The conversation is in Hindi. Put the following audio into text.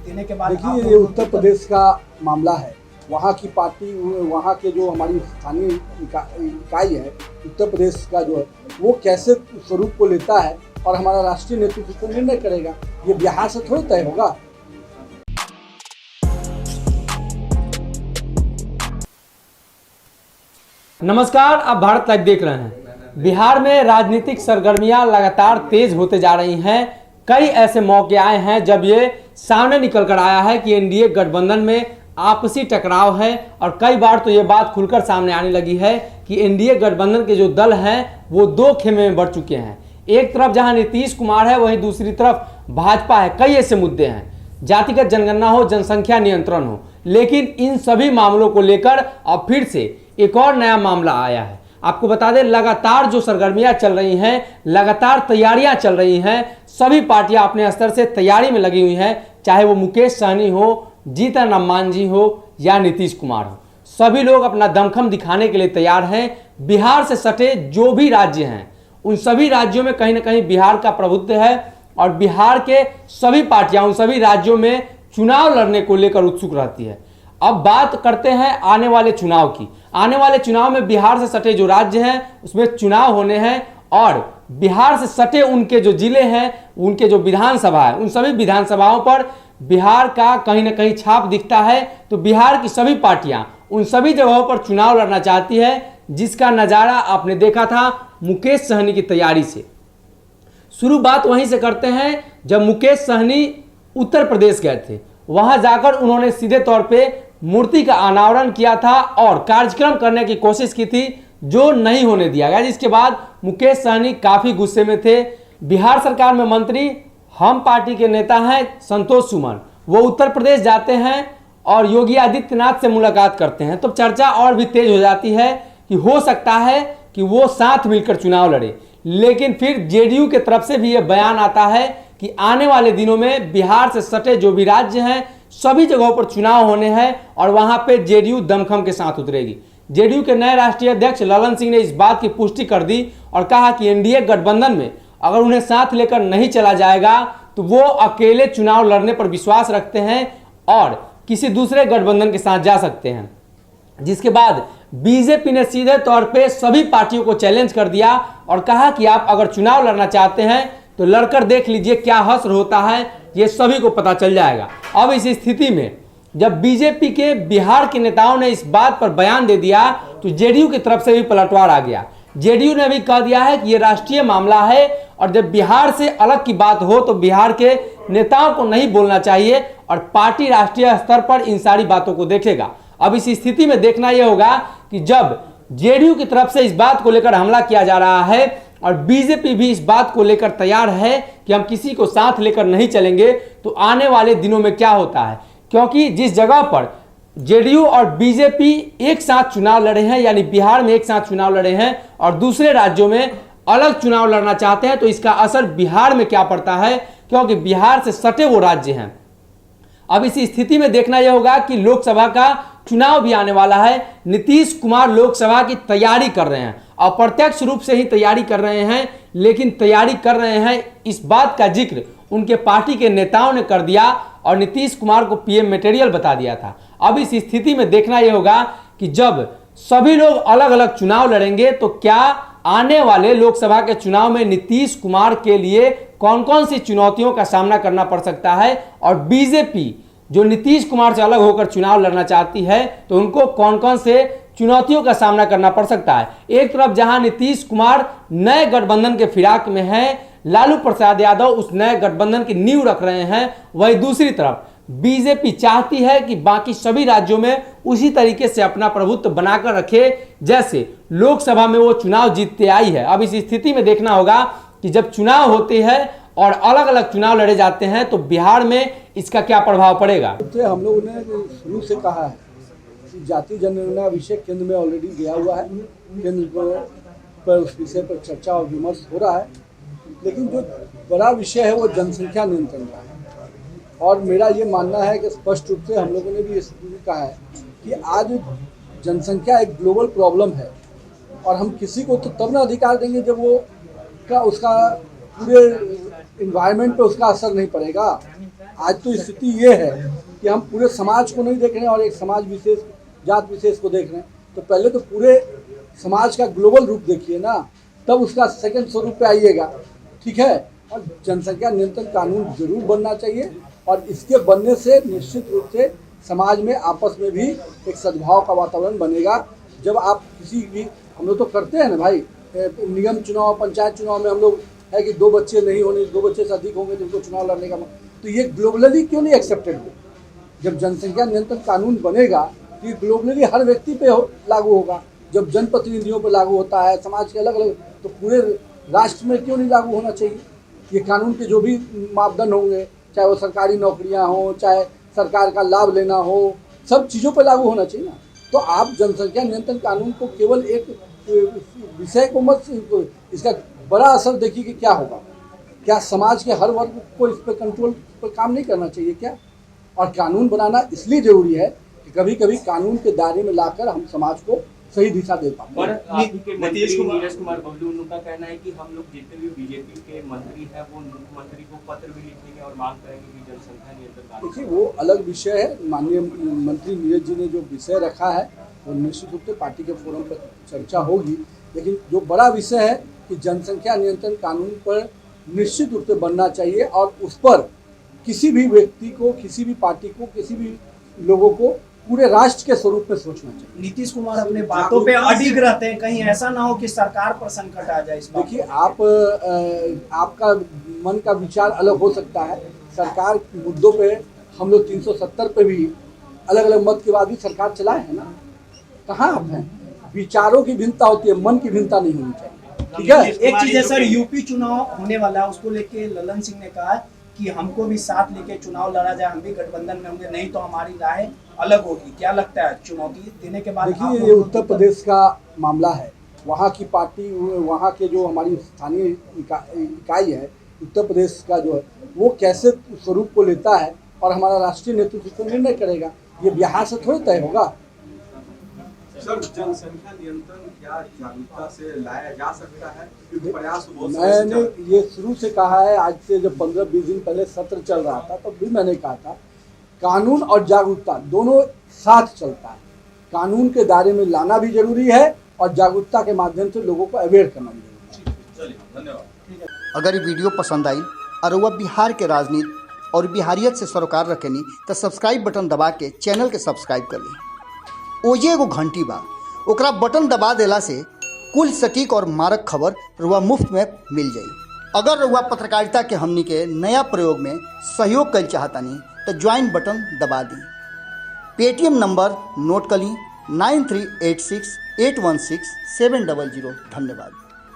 देने के बाद देखिए, ये उत्तर प्रदेश का मामला है। वहाँ की पार्टी, वहाँ के जो हमारी स्थानीय इकाई है, उत्तर प्रदेश का जो है, वो कैसे स्वरूप को लेता है और हमारा राष्ट्रीय नेतृत्व को निर्णय करेगा। ये बिहार से थोड़ी तय होगा। नमस्कार, आप भारत लाइव देख रहे हैं। बिहार में राजनीतिक सरगर्मियां लगातार तेज होते जा रही हैं। कई ऐसे मौके आए हैं जब ये सामने निकल कर आया है कि एनडीए गठबंधन में आपसी टकराव है, और कई बार तो ये बात खुलकर सामने आने लगी है कि एनडीए गठबंधन के जो दल हैं वो दो खेमे में बढ़ चुके हैं। एक तरफ जहां नीतीश कुमार है, वहीं दूसरी तरफ भाजपा है। कई ऐसे मुद्दे हैं, जातिगत जनगणना हो, जनसंख्या नियंत्रण हो, लेकिन इन सभी मामलों को लेकर अब फिर से एक और नया मामला आया है। आपको बता दें, लगातार जो सरगर्मियां चल रही हैं, लगातार तैयारियां चल रही हैं, सभी पार्टियां अपने स्तर से तैयारी में लगी हुई हैं, चाहे वो मुकेश सहनी हो, जीतन राम मांझी हो या नीतीश कुमार हो। सभी लोग अपना दमखम दिखाने के लिए तैयार हैं। बिहार से सटे जो भी राज्य हैं, उन सभी राज्यों में कहीं ना कहीं बिहार का प्रभुत्व है, और बिहार के सभी पार्टियां उन सभी राज्यों में चुनाव लड़ने को लेकर उत्सुक रहती है। अब बात करते हैं आने वाले चुनाव की। आने वाले चुनाव में बिहार से सटे जो राज्य हैं उसमें चुनाव होने हैं, और बिहार से सटे उनके जो जिले हैं, उनके जो विधानसभा है, उन सभी विधानसभाओं पर बिहार का कहीं ना कहीं छाप दिखता है। तो बिहार की सभी पार्टियां उन सभी जगहों पर चुनाव लड़ना चाहती है, जिसका नज़ारा आपने देखा था मुकेश सहनी की तैयारी से। शुरू बात वहीं से करते हैं जब मुकेश सहनी उत्तर प्रदेश गए थे। वहां जाकर उन्होंने सीधे तौर पे मूर्ति का अनावरण किया था और कार्यक्रम करने की कोशिश की थी, जो नहीं होने दिया गया। जिसके बाद मुकेश सहनी काफ़ी गुस्से में थे। बिहार सरकार में मंत्री हम पार्टी के नेता हैं संतोष सुमन, वो उत्तर प्रदेश जाते हैं और योगी आदित्यनाथ से मुलाकात करते हैं। तो चर्चा और भी तेज हो जाती है कि हो सकता है कि वो साथ मिलकर चुनाव लड़े। लेकिन फिर जेडीयू के तरफ से भी ये बयान आता है कि आने वाले दिनों में बिहार से सटे जो भी राज्य हैं, सभी जगहों पर चुनाव होने हैं, और वहां पे जेडीयू दमखम के साथ उतरेगी। जेडीयू के नए राष्ट्रीय अध्यक्ष ललन सिंह ने इस बात की पुष्टि कर दी और कहा कि एनडीए गठबंधन में अगर उन्हें साथ लेकर नहीं चला जाएगा तो वो अकेले चुनाव लड़ने पर विश्वास रखते हैं और किसी दूसरे गठबंधन के साथ जा सकते हैं। जिसके बाद बीजेपी ने सीधे तौर पे सभी पार्टियों को चैलेंज कर दिया और कहा कि आप अगर चुनाव लड़ना चाहते हैं तो लड़कर देख लीजिए, क्या हश्र होता है ये सभी को पता चल जाएगा। अब इस स्थिति में जब बीजेपी के बिहार के नेताओं ने इस बात पर बयान दे दिया तो जेडीयू की तरफ से भी पलटवार आ गया। जेडीयू ने भी कह दिया है कि ये राष्ट्रीय मामला है, और जब बिहार से अलग की बात हो तो बिहार के नेताओं को नहीं बोलना चाहिए, और पार्टी राष्ट्रीय स्तर पर इन सारी बातों को देखेगा। अब इस स्थिति में देखना यह होगा कि जब जेडीयू की तरफ से इस बात को लेकर हमला किया जा रहा है और बीजेपी भी इस बात को लेकर तैयार है कि हम किसी को साथ लेकर नहीं चलेंगे, तो आने वाले दिनों में क्या होता है। क्योंकि जिस जगह पर जेडीयू और बीजेपी एक साथ चुनाव लड़े हैं, यानी बिहार में एक साथ चुनाव लड़े हैं और दूसरे राज्यों में अलग चुनाव लड़ना चाहते हैं, तो इसका असर बिहार में क्या पड़ता है, क्योंकि बिहार से सटे वो राज्य हैं। अब इसी स्थिति में देखना यह होगा कि लोकसभा का चुनाव भी आने वाला है। नीतीश कुमार लोकसभा की तैयारी कर रहे हैं, अप्रत्यक्ष रूप से ही तैयारी कर रहे हैं, लेकिन तैयारी कर रहे हैं इस बात का जिक्र उनके पार्टी के नेताओं ने कर दिया और नीतीश कुमार को पीएम मटेरियल बता दिया था। अब इस स्थिति में देखना यह होगा कि जब सभी लोग अलग अलग चुनाव लड़ेंगे तो क्या आने वाले लोकसभा के चुनाव में नीतीश कुमार के लिए कौन कौन सी चुनौतियों का सामना करना पड़ सकता है, और बीजेपी जो नीतीश कुमार से अलग होकर चुनाव लड़ना चाहती है तो उनको कौन कौन से चुनौतियों का सामना करना पड़ सकता है। एक तरफ जहां नीतीश कुमार नए गठबंधन के फिराक में हैं, लालू प्रसाद यादव उस नए गठबंधन की नींव रख रहे हैं, वहीं दूसरी तरफ बीजेपी चाहती है कि बाकी सभी राज्यों में उसी तरीके से अपना प्रभुत्व बनाकर रखे जैसे लोकसभा में वो चुनाव जीतते आई है। अब इस स्थिति में देखना होगा कि जब चुनाव होते हैं और अलग अलग चुनाव लड़े जाते हैं तो बिहार में इसका क्या प्रभाव पड़ेगा। हम लोगों ने शुरू से कहा है कि जातीय जनगणना विषय केंद्र में ऑलरेडी गया हुआ है, केंद्र पर उस विषय पर चर्चा और विमर्श हो रहा है, लेकिन जो बड़ा विषय है वो जनसंख्या नियंत्रण का है। और मेरा ये मानना है कि स्पष्ट रूप से हम लोगों ने भी इस कहा है कि आज जनसंख्या एक ग्लोबल प्रॉब्लम है, और हम किसी को तो तब ना अधिकार देंगे जब वो उसका पूरे इन्वायरमेंट पे उसका असर नहीं पड़ेगा। आज तो स्थिति ये है कि हम पूरे समाज को नहीं देख रहे हैं और एक समाज विशेष, जात विशेष को देख रहे हैं। तो पहले तो पूरे समाज का ग्लोबल रूप देखिए ना, तब उसका सेकंड स्वरूप पे आइएगा, ठीक है। और जनसंख्या नियंत्रण कानून जरूर बनना चाहिए और इसके बनने से निश्चित रूप से समाज में आपस में भी एक सद्भाव का वातावरण बनेगा। जब आप किसी भी, हम लोग तो करते हैं ना भाई, निगम चुनाव, पंचायत चुनाव में हम लोग है कि 2 बच्चे नहीं होने, 2 बच्चे से अधिक होंगे जिनको चुनाव लड़ने का, तो ये ग्लोबली क्यों नहीं एक्सेप्टेड हो? जब जनसंख्या नियंत्रण कानून बनेगा तो ये ग्लोबली हर व्यक्ति पे लागू होगा। जब जनप्रतिनिधियों पर लागू होता है, समाज के अलग अलग, तो पूरे राष्ट्र में क्यों नहीं लागू होना चाहिए? ये कानून के जो भी मापदंड होंगे, चाहे वो सरकारी नौकरियां हो, चाहे सरकार का लाभ लेना हो, सब चीज़ों पर लागू होना चाहिए ना। तो आप जनसंख्या नियंत्रण कानून को केवल एक विषय को मत, इसका बड़ा असर देखिए कि क्या होगा। क्या समाज के हर वर्ग को इस पर कंट्रोल पर काम नहीं करना चाहिए क्या? और कानून बनाना इसलिए जरूरी है कि कभी कभी कानून के दायरे में लाकर हम समाज को सही दिशा दे पाते हैं। और आपके मंत्री नीरज कुमार बबलू, उनका कहना है कि हम लोग जितने भी बीजेपी के मंत्री हैं वो मुख्यमंत्री को पत्र भी लिखेंगे और मांग करेंगे कि जनसंख्या नियंत्रण कानून। देखिए, वो अलग विषय है। माननीय मंत्री नीरज जी ने जो विषय रखा है वो निश्चित रूप से पार्टी के फोरम पर चर्चा होगी, लेकिन जो बड़ा विषय है कि जनसंख्या नियंत्रण कानून पर निश्चित रूप से बनना चाहिए और उस पर किसी भी व्यक्ति को, किसी भी पार्टी को, किसी भी लोगों को पूरे राष्ट्र के स्वरूप में सोचना चाहिए। नीतीश कुमार अपने बातों पे अडिग रहते हैं, कहीं ऐसा ना हो कि सरकार पर संकट आ जाए। इस देखिए, आपका मन का विचार अलग हो सकता है। सरकार मुद्दों पे हम लोग 370 पे भी अलग अलग मत के बाद भी सरकार चलाए हैं ना। कहाँ आप हैं? विचारों की भिन्नता होती है, मन की भिन्नता नहीं होनी चाहिए, ठीक है। एक चीज है सर, यूपी चुनाव होने वाला है, उसको लेके ललन सिंह ने कहा कि हमको भी साथ लेके चुनाव लड़ा जाए, हम भी गठबंधन में होंगे, नहीं तो हमारी राय अलग होगी। क्या लगता है चुनौती देने के बाद? देखिए, ये उत्तर प्रदेश का मामला है। वहाँ की पार्टी, वहाँ के जो हमारी स्थानीय इकाई है उत्तर प्रदेश का, जो है वो कैसे स्वरूप को लेता है और हमारा राष्ट्रीय नेतृत्व को निर्णय करेगा। ये बिहार से थोड़ी तय होगा। सर, जनसंख्या नियंत्रण क्या जागरूकता से लाया जा सकता है? क्योंकि प्रयास बहुत मैंने ये शुरू से कहा है, आज से जब 15-20 दिन पहले सत्र चल रहा था तब भी मैंने कहा था, कानून और जागरूकता दोनों साथ चलता है। कानून के दायरे में लाना भी जरूरी है और जागरूकता के माध्यम से लोगों को अवेयर करना भी जरूरी है। चलिए, धन्यवाद। अगर ये वीडियो पसंद आई और वह बिहार के राजनीति और बिहारियत से सरोकार रखेनी तो सब्सक्राइब बटन दबा के चैनल के सब्सक्राइब कर ली। ओजे एगो घंटी बा, ओकरा बटन दबा देला से कुल सटीक और मारक खबर रुआ मुफ्त में मिल जाई। अगर रुआ पत्रकारिता के हमनी के नया प्रयोग में सहयोग कर चाहतानी तो ज्वाइन बटन दबा दी। पेटीएम नंबर नोट कर ली 9386816700। धन्यवाद।